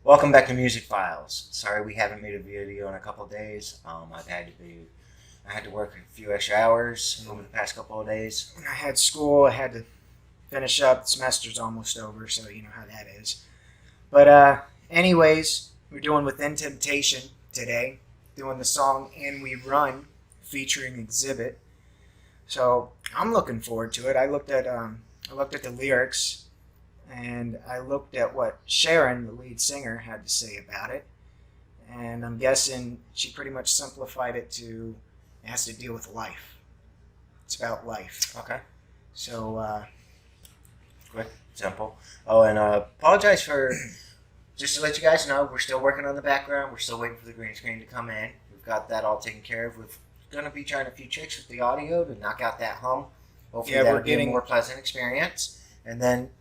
Welcome back to Music Files. Sorry we haven't made a video in a couple of days. I had to work a few extra hours over the past couple of days. I had school. I had to finish up. The semester's almost over, so you know how that is. But anyways, we're doing Within Temptation today, doing the song "And We Run" featuring Xzibit. So I'm looking forward to it. I looked at the lyrics, and I looked at what Sharon, the lead singer, had to say about it. And I'm guessing she pretty much simplified it to it has to deal with life. It's about life. Okay. So, Quick, simple. Oh, and apologize for, just to let you guys know, we're still working on the background. We're still waiting for the green screen to come in. We've got that all taken care of. We're going to be trying a few tricks with the audio to knock out that hum. Hopefully that'll be a more pleasant experience. And then,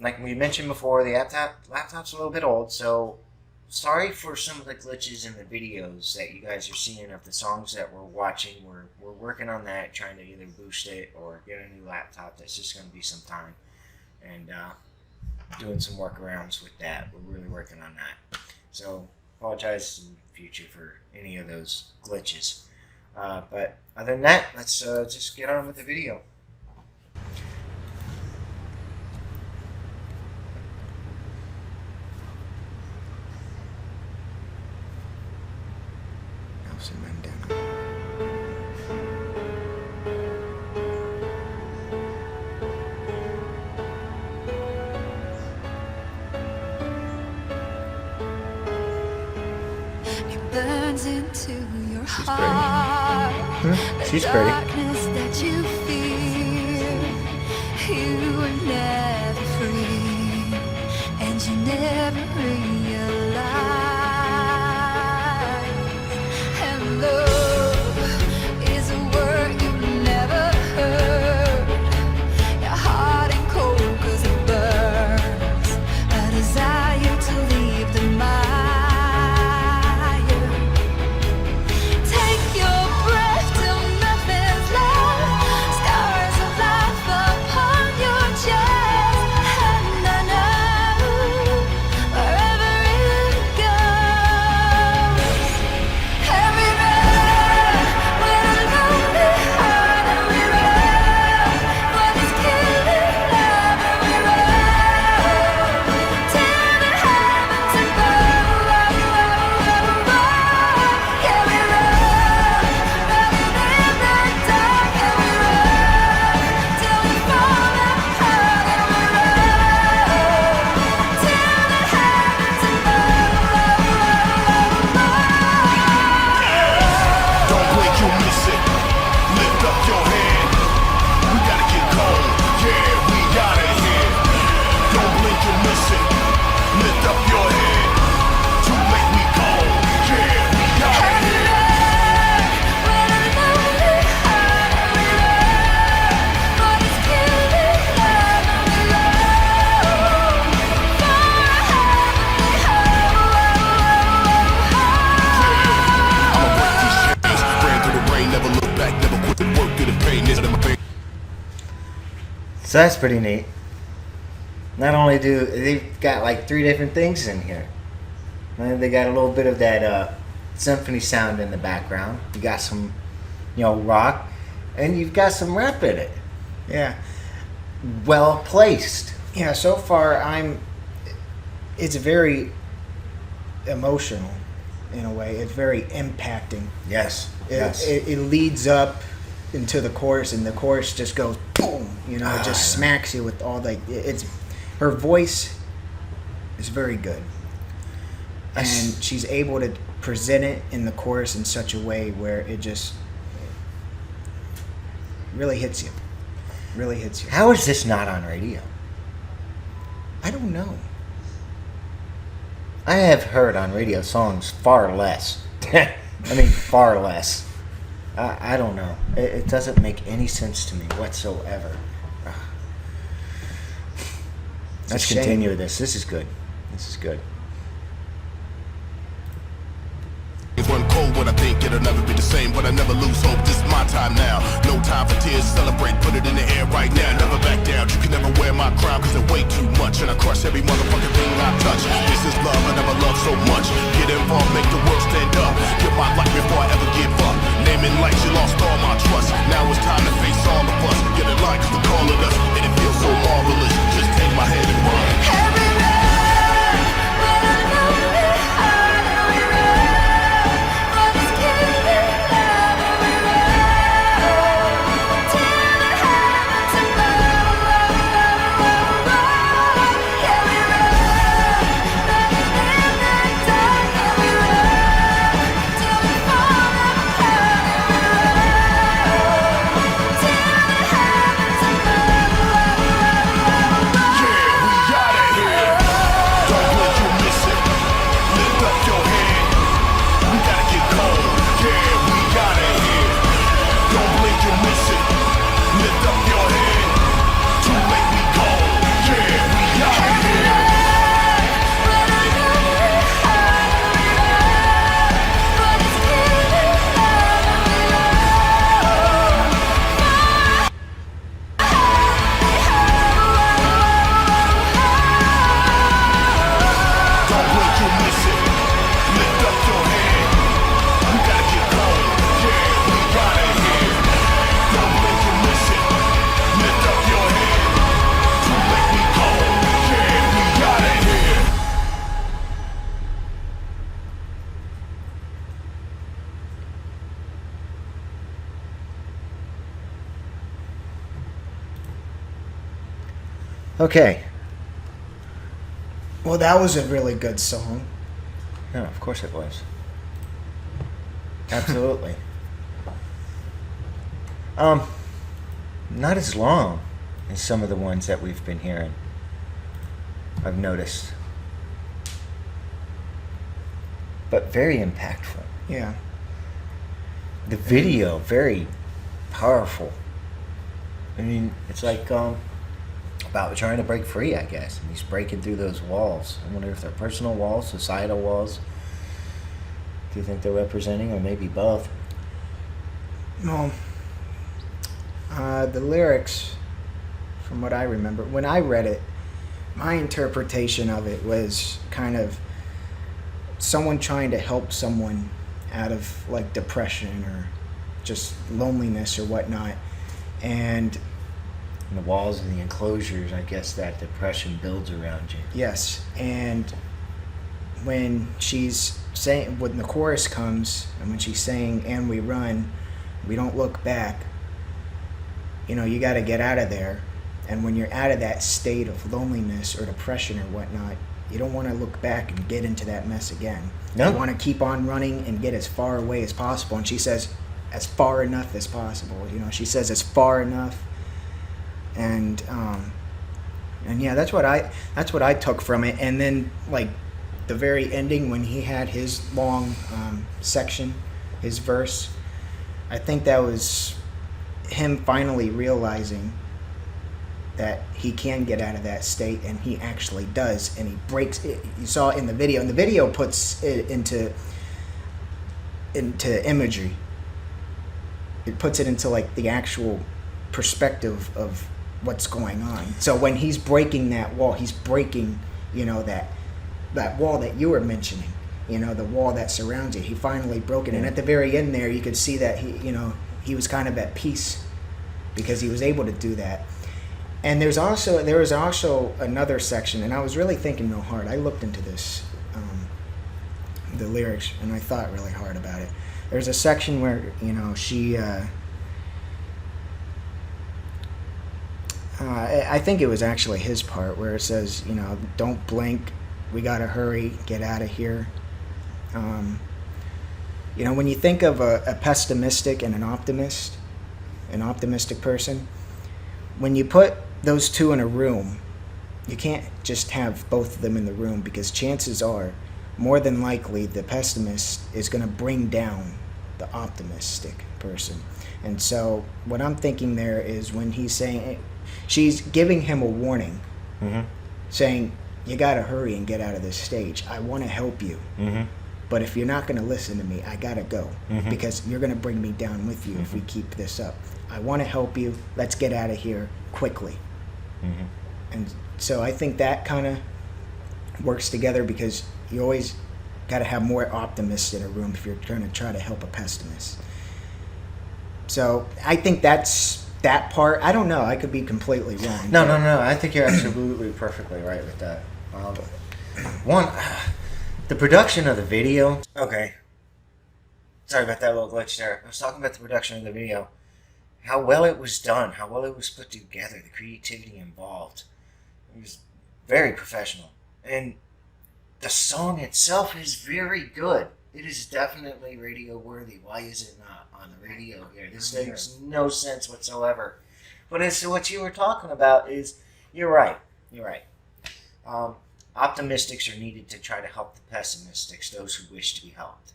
like we mentioned before, the laptop's a little bit old, so sorry for some of the glitches in the videos that you guys are seeing of the songs that we're watching. We're working on that, trying to either boost it or get a new laptop. That's just going to be some time, and doing some workarounds with that. We're really working on that. So apologize in the future for any of those glitches. But other than that, let's just get on with the video. Burns into your heart. She's the pretty. Darkness that you fear. You were never free, and you never realized. And love is a word you've never heard. Your heart ain't cold 'cause it burns. A desire to leave the mind. So that's pretty neat. Not only do they've got like 3 different things in here. And they got a little bit of that symphony sound in the background. You got some, rock, and you've got some rap in it. yeah. Well placed. Yeah, so far it's very emotional in a way. It's very impacting. Yes. It leads up into the chorus, and the chorus just goes boom. It just smacks you with all her voice is very good, and she's able to present it in the chorus in such a way where it just really hits you. Really hits you. How is this not on radio? I don't know. I have heard on radio songs far less. I mean, far less. I don't know. It doesn't make any sense to me whatsoever. Let's continue with this. This is good. This is good. Run cold when I think it'll never be the same, but I never lose hope. This is my time now. No time for tears, celebrate, put it in the air right now. Never back down, you can never wear my crown, cause it weigh too much, and I crush every motherfucking thing I touch. This is love, I never loved so much. Get involved, make the world stand up. Give my life before I ever give up. Naming lights, you lost all my trust. Now it's time to face all of us. Get in line, cause they're calling us, and it feels so marvelous. Just take my hand and run. Every road, when I know it hard, and we run for this killing love, and we run till the heavens above. Yeah, we run, running in the dark, and we run till we fall apart, and we run till the heavens above. Yeah, we got it here. Don't let you miss it. Lift up your head. We gotta get cold. Yeah, we got it here. Don't blink, you miss it. Lift up your head. Too late, we go. Yeah, we got it here. When I know it hard, and we run for this killing love, and we Don't blink, you miss it. Lift up your head. We gotta get cold. Yeah, we got it here. Don't blink, you miss it. Lift up your head. Too late, we go. Yeah, we got it here. Okay. Well, that was a really good song. No, of course it was. Absolutely. Not as long as some of the ones that we've been hearing. I've noticed. But very impactful. Yeah. The video, very powerful. I mean, it's like about trying to break free, I guess. And he's breaking through those walls. I wonder if they're personal walls, societal walls. Do you think they're representing, or maybe both? Well, the lyrics, from what I remember, when I read it, my interpretation of it was kind of someone trying to help someone out of like depression or just loneliness or whatnot. And The walls and the enclosures, I guess that depression builds around you. yes, and when she's saying, when the chorus comes and when she's saying, and we run, we don't look back, you know, you got to get out of there. And when you're out of that state of loneliness or depression or whatnot, you don't want to look back and get into that mess again. No. You want to keep on running and get as far away as possible. And she says, as far enough as possible. You know, she says, as far enough. And yeah, that's what I took from it. And then like the very ending when he had his long section, his verse, I think that was him finally realizing that he can get out of that state, and he actually does, and he breaks it. You saw it in the video, and the video puts it into imagery. It puts it into like the actual perspective of what's going on. So when he's breaking that wall, he's breaking, you know, that wall that you were mentioning, you know, the wall that surrounds you. He finally broke it, and at the very end there, you could see that he was kind of at peace because he was able to do that. And there was also another section, and I was really thinking real hard. I looked into this, the lyrics, and I thought really hard about it. There's a section where, you know, she, I think it was actually his part, where it says, you know, don't blink, we gotta hurry, get out of here. You know, when you think of a pessimistic and an optimistic person, when you put those two in a room, you can't just have both of them in the room, because chances are, more than likely, the pessimist is going to bring down the optimistic person. And so what I'm thinking there is when he's saying, she's giving him a warning, saying, you got to hurry and get out of this stage. I want to help you. But if you're not going to listen to me, I got to go Mhm. because you're going to bring me down with you if we keep this up. I want to help you. Let's get out of here quickly. Mhm. And so I think that kind of works together because you always got to have more optimists in a room if you're going to try to help a pessimist. So I think that's that part. I don't know. I could be completely wrong. No. I think you're absolutely perfectly right with that. One, the production of the video. Okay. Sorry about that little glitch there. I was talking about the production of the video. How well it was done. How well it was put together. The creativity involved. It was very professional. And the song itself is very good. It is definitely radio worthy. Why is it not on the radio here? This makes no sense whatsoever. But as to what you were talking about is, you're right. You're right. Optimistics are needed to try to help the pessimistics, those who wish to be helped.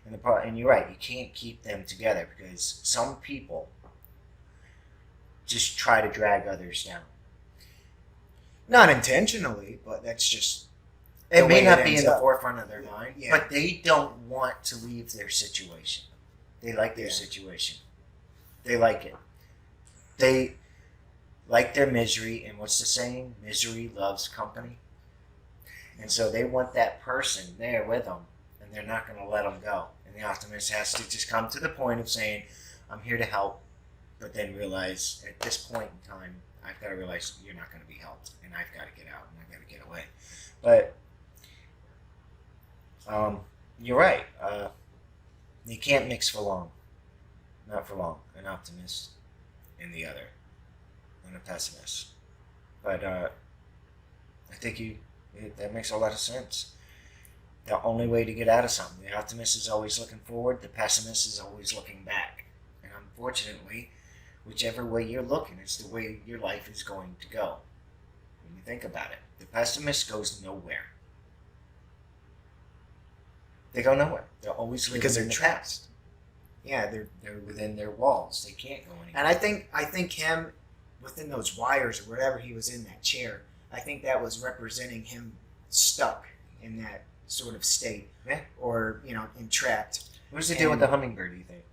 And you're right. You can't keep them together because some people just try to drag others down. Not intentionally, but that's just. It the may way not it be in ends the up. forefront of their mind, Yeah. but they don't want to leave their situation. They like their Yeah. situation. They like it. They like their misery, and what's the saying? Misery loves company. And so they want that person there with them, and they're not going to let them go. And the optimist has to just come to the point of saying, I'm here to help, but then realize at this point in time, I've got to realize you're not going to be helped, and I've got to get out, and I've got to get away. But you're right. You can't mix for long. Not for long. An optimist and the other. And a pessimist. But I think that makes a lot of sense. The only way to get out of something. The optimist is always looking forward. The pessimist is always looking back. And unfortunately, whichever way you're looking is the way your life is going to go. When you think about it. The pessimist goes nowhere. They go nowhere. They're always living Because they're in the trapped. past. Yeah, They're within their walls. They can't go anywhere. and I think him within those wires or whatever he was in that chair. I think that was representing him stuck in that sort of state, Yeah. or entrapped. What's the deal with the hummingbird, do you think?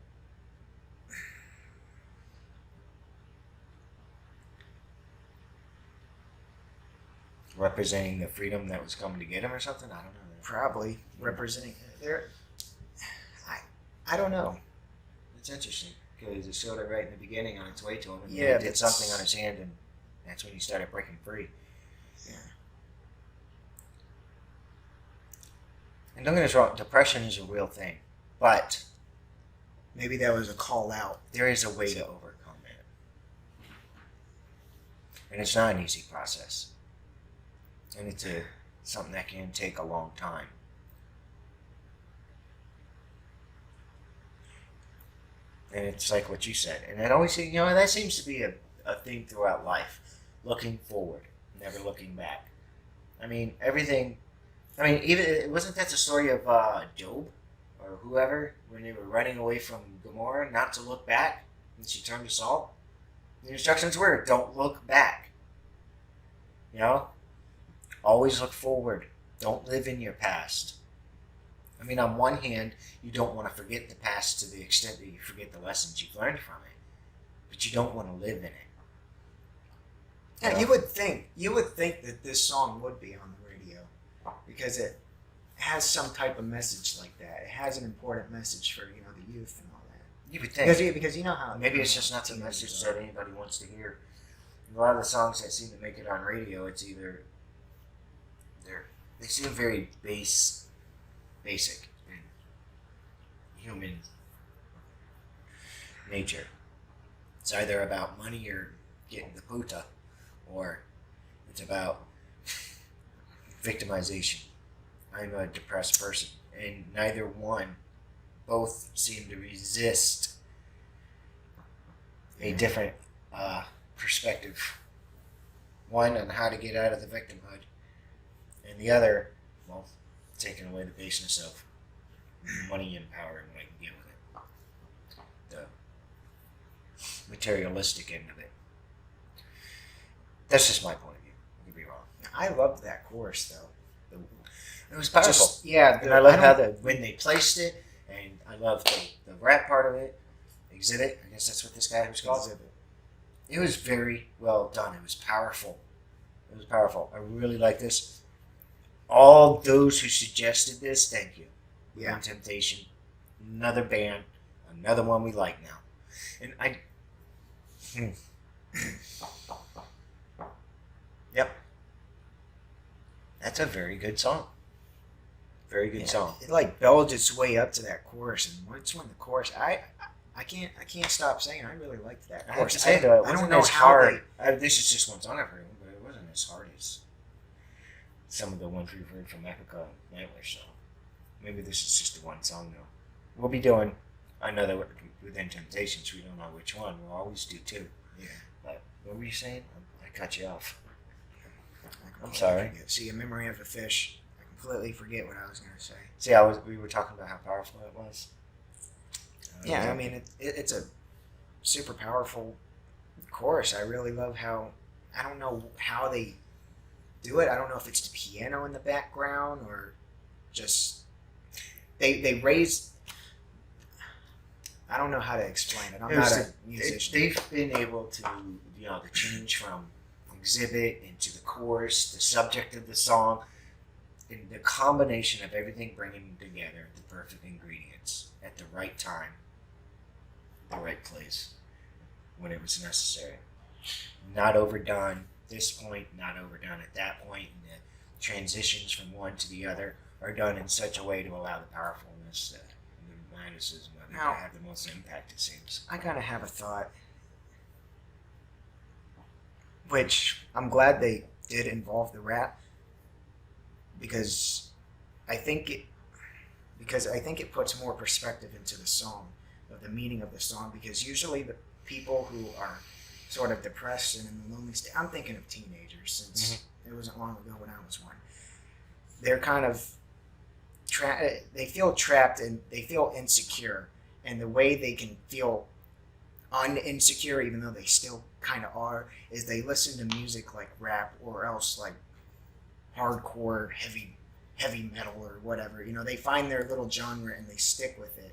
Representing the freedom that was coming to get him or something? I don't know. Probably representing there. I don't know. It's interesting because it showed it right in the beginning on its way to him. And Yeah, he did something on his hand, and that's when he started breaking free. Yeah. And don't get us wrong, depression is a real thing, but Maybe that was a call out. there is a way to overcome it. And it's not an easy process. And it's something that can take a long time. And it's like what you said. And that always, that seems to be a theme throughout life. Looking forward, never looking back. I mean, everything. I mean, even wasn't that the story of Job or whoever when they were running away from Gomorrah, not to look back, and she turned to salt. The instructions were, don't look back. Always look forward. Don't live in your past. I mean, on one hand, you don't want to forget the past to the extent that you forget the lessons you've learned from it, but you don't want to live in it. Yeah, you would think that this song would be on the radio because it has some type of message like that. It has an important message for the youth and all that. You would think. Because you know how Maybe it's just not the message that anybody wants to hear. A lot of the songs that seem to make it on radio, it's either they seem very basic in human nature. It's either about money or getting the puta, or it's about victimization. I'm a depressed person, and neither one. Both seem to resist a different perspective. One on how to get out of the victimhood, and the other, taking away the baseness of money and power and what I can get with it. The materialistic end of it. That's just my point of view. I could be wrong. I loved that chorus though. It was powerful. Yeah, and I love how when they placed it, and I love the rap part of it. Xzibit, I guess that's what this guy was called. Xzibit. It was very well done. It was powerful. It was powerful. I really like this. All those who suggested this, thank you. Yeah. Temptation, another band, another one we like now, and Yep. That's a very good song. Very good song. It like builds its way up to that chorus, and once when the chorus, I can't stop saying I really liked that I have chorus. to say though, it I don't wasn't know as how hard. This is just one song I've heard, but it wasn't as hard as some of the ones we've heard from Epica and Nightwish. So maybe this is just the one song though. We'll be doing another Within Temptations. We don't know which one. We'll always do two. Yeah. But what were you saying? I cut you off. I'm sorry. See, a memory of a fish. I completely forget what I was going to say. See, we were talking about how powerful it was. Yeah, I mean, it's a super powerful chorus. I really love how, I don't know how they do it. I don't know if it's the piano in the background or just, they raise, I don't know how to explain it. I'm not a musician. They've been able to, to change from Xzibit into the chorus, the subject of the song, and the combination of everything bringing together the perfect ingredients at the right time, the right place, when it was necessary. Not overdone at this point, not overdone at that point, and the transitions from one to the other are done in such a way to allow the powerfulness and the minuses to have the most impact, it seems. I kind of have a thought, which I'm glad they did involve the rap, because I think it puts more perspective into the song, of the meaning of the song, because usually the people who are sort of depressed and in the lonely state, I'm thinking of teenagers, since it wasn't long ago when I was one, they're kind of they feel trapped and they feel insecure, and the way they can feel uninsecure, even though they still kind of are, is they listen to music like rap or else like hardcore heavy metal or whatever. They find their little genre and they stick with it.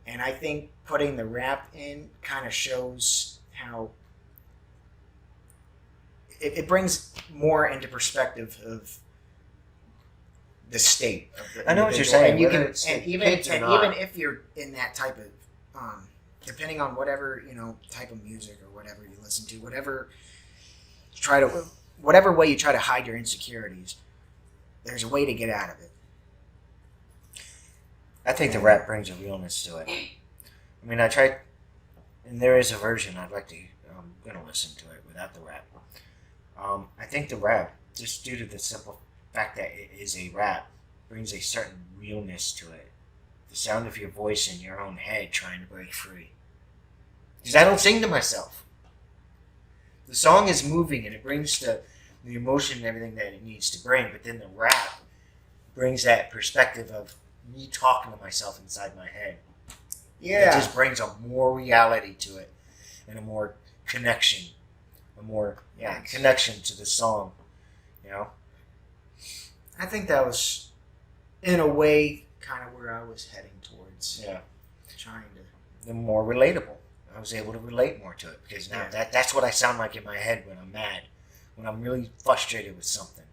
And I think putting the rap in kind of shows how it brings more into perspective of the state of the I know what you're saying. And you whether can, it's and the even kids or and not. even if you're in that type of depending on whatever type of music or whatever you listen to, whatever way you try to hide your insecurities, there's a way to get out of it. I think the rap brings a realness to it. I mean, I tried, and there is a version I'd like to. I'm gonna listen to it without the rap. I think the rap, just due to the simple fact that it is a rap, brings a certain realness to it. The sound of your voice in your own head trying to break free. Because I don't sing to myself. The song is moving and it brings the emotion and everything that it needs to bring, but then the rap brings that perspective of me talking to myself inside my head. Yeah. It just brings a more reality to it and a more connection. Connection to the song. I think that was, in a way, kind of where I was heading towards. Yeah. Trying to. The more relatable. I was able to relate more to it because now that's what I sound like in my head when I'm mad, when I'm really frustrated with something.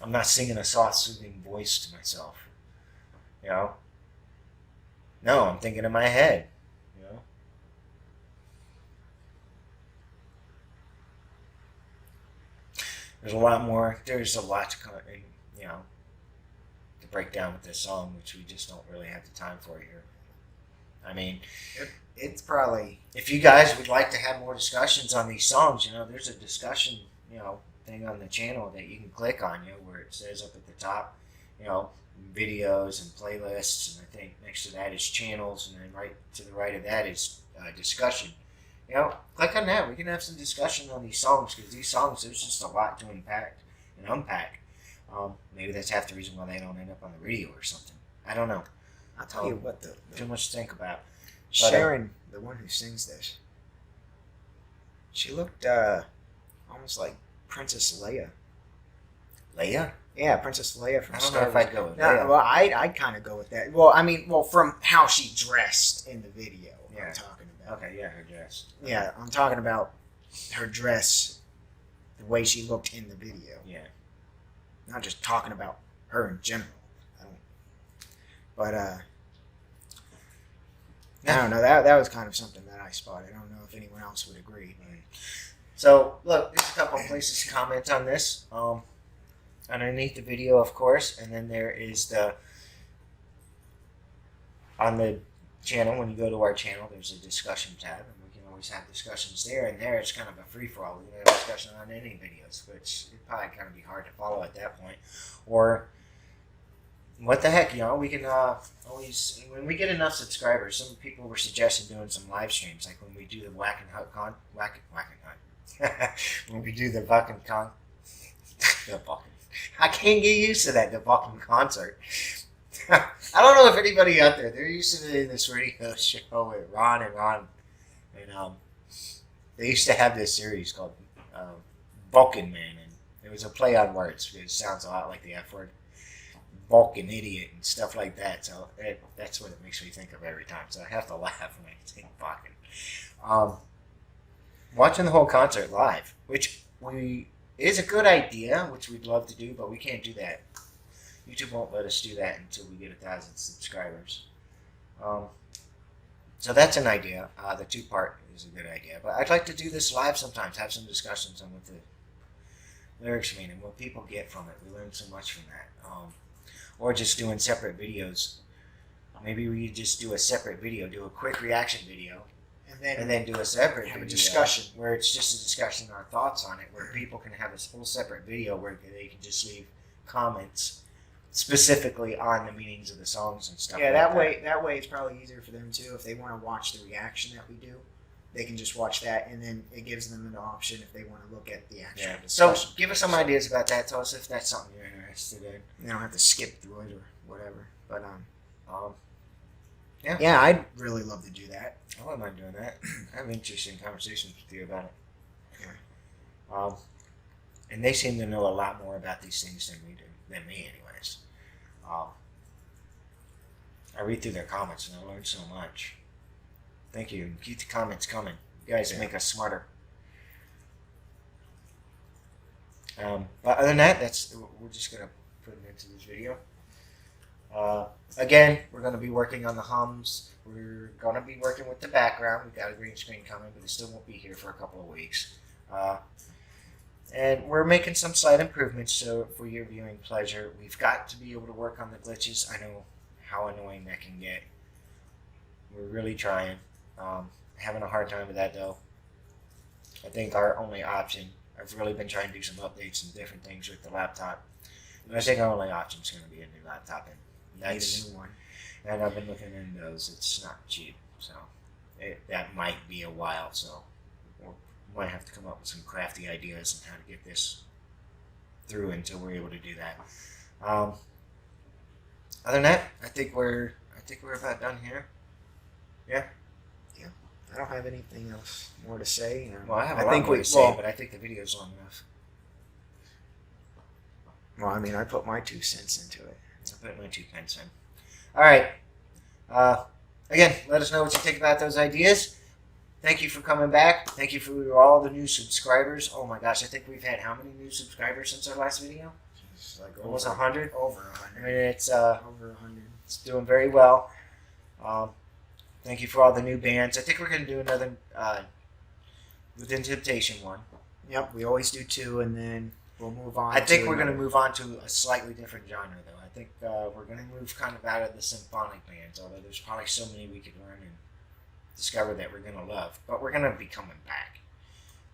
I'm not singing a soft, soothing voice to myself. No, I'm thinking in my head. There's a lot more. There's a lot to to break down with this song, which we just don't really have the time for here. I mean, it's probably, if you guys would like to have more discussions on these songs, there's a discussion, thing on the channel that you can click on, where it says up at the top, videos and playlists, and I think next to that is channels, and then right to the right of that is discussion. Click on that. We can have some discussion on these songs, because these songs, there's just a lot to unpack. Maybe that's half the reason why they don't end up on the radio or something. I don't know. I'll tell you what, Too much to think about. Sharon, the one who sings this, she looked almost like Princess Leia. Leia? Yeah, Princess Leia from I don't Star know if Wars. I'd go with No, Leia. well, I'd kind of go with that. Well, I mean, from how she dressed in the video, Yeah. I'm talking about. Okay, yeah, her dress. Yeah, I'm talking about her dress, the way she looked in the video. Yeah. Not just talking about her in general. But I don't know. That was kind of something that I spotted. I don't know if anyone else would agree. So, look, there's a couple of places to comment on this. Underneath the video, of course, and then there is on the channel, when you go to our channel, there's a discussion tab, and we can always have discussions there, and there it's kind of a free-for-all. We can have a discussion on any videos, which it'd probably kind of be hard to follow at that point. Or, what the heck, we can always, when we get enough subscribers, some people were suggesting doing some live streams, like when we do the Whack and Hunt, when we do the fucking I can't get used to that, the fucking concert. I don't know if anybody out there, they're used to this radio show with Ron, and they used to have this series called Vulcan Man, and it was a play on words, because it sounds a lot like the F word. Vulcan idiot and stuff like that. So that's what it makes me think of every time. So I have to laugh when I think Vulcan. Watching the whole concert live, which is a good idea, which we'd love to do, but we can't do that. YouTube won't let us do that until we get 1,000 subscribers. So that's an idea. The 2-part is a good idea. But I'd like to do this live sometimes, have some discussions on what the lyrics mean and what people get from it. We learn so much from that. Or just doing separate videos. Maybe we just do a separate video, do a quick reaction video, and then do a separate have a video discussion. where it's just a discussion on our thoughts on it, where people can have a whole separate video where they can just leave comments specifically on the meanings of the songs and stuff. Yeah, like that way it's probably easier for them too. If they want to watch the reaction that we do, they can just watch that, and then it gives them an option if they want to look at the actual So discussion. give us some ideas about that. Tell us if that's something you're interested in. They don't have to skip through it or whatever. But Yeah. yeah, I'd really love to do that. I wouldn't mind doing that. I have interesting conversations with you about it. Yeah. And they seem to know a lot more about these things than we do, than me, anyways. I read through their comments and I learn so much. Thank you. Keep the comments coming. You guys make us smarter. But other than that, we're just gonna put it into this video. Again, we're going to be working on the hums. We're going to be working with the background. We've got a green screen coming, but it still won't be here for a couple of weeks. And we're making some slight improvements so for your viewing pleasure. We've got to be able to work on the glitches. I know how annoying that can get. We're really trying. Having a hard time with that, though. I think our only option, I've really been trying to do some updates and different things with the laptop. And I think our only option is going to be a new laptop. And that's a new one. And I've been looking into those. It's not cheap, so that might be a while. So we might have to come up with some crafty ideas on how to get this through until we're able to do that. Other than that, I think we're about done here. Yeah. I don't have anything else more to say. Well, I have a lot more to say, but I think the video's long enough. Well, I mean, I put my 2 cents into it. I put my 2 pence in. All right. Again, let us know what you think about those ideas. Thank you for coming back. Thank you for all the new subscribers. Oh my gosh, I think we've had how many new subscribers since our last video? It's like Almost 100. Over I 100. mean, it's Over 100. it's doing very well. Thank you for all the new bands. I think we're going to do another Within Temptation one. Yep, we always do 2, and then we'll move on. I think we're going to move on to a slightly different genre, though. I think we're going to move kind of out of the symphonic bands, although there's probably so many we could learn and discover that we're going to love. But we're going to be coming back.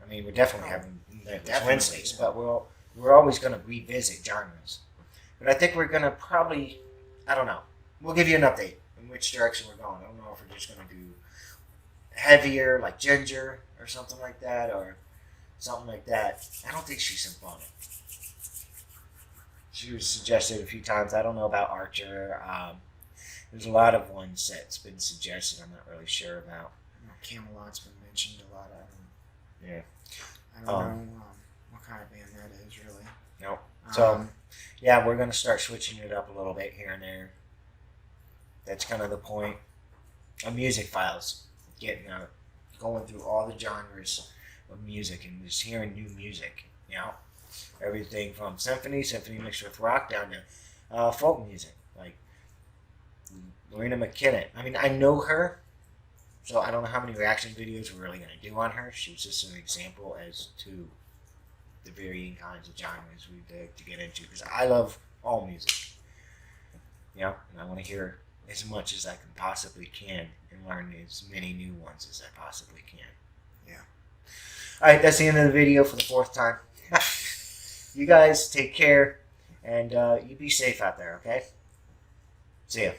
I mean, we're definitely having Wednesdays, but we're always going to revisit genres. But I think we're going to probably, I don't know, we'll give you an update in which direction we're going. I don't know if we're just going to do heavier, like Ginger or something like that, or something like that. I don't think she's symphonic. She was suggested a few times. I don't know about Archer. There's a lot of ones that's been suggested. I'm not really sure about. Camelot's been mentioned a lot. Yeah. I don't know what kind of band that is, really. No. So yeah, we're going to start switching it up a little bit here and there. That's kind of the point of music files. Getting going through all the genres of music and just hearing new music. You know, everything from symphony mixed with rock, down to folk music, like Lorena McKinnon. I mean, I know her, so I don't know how many reaction videos we're really going to do on her. She's just an example as to the varying kinds of genres we like to get into, because I love all music. You know, and I want to hear as much as I can possibly can and learn as many new ones as I possibly can. Yeah. All right, that's the end of the video for the 4th time. You guys take care, and you be safe out there, okay? See ya.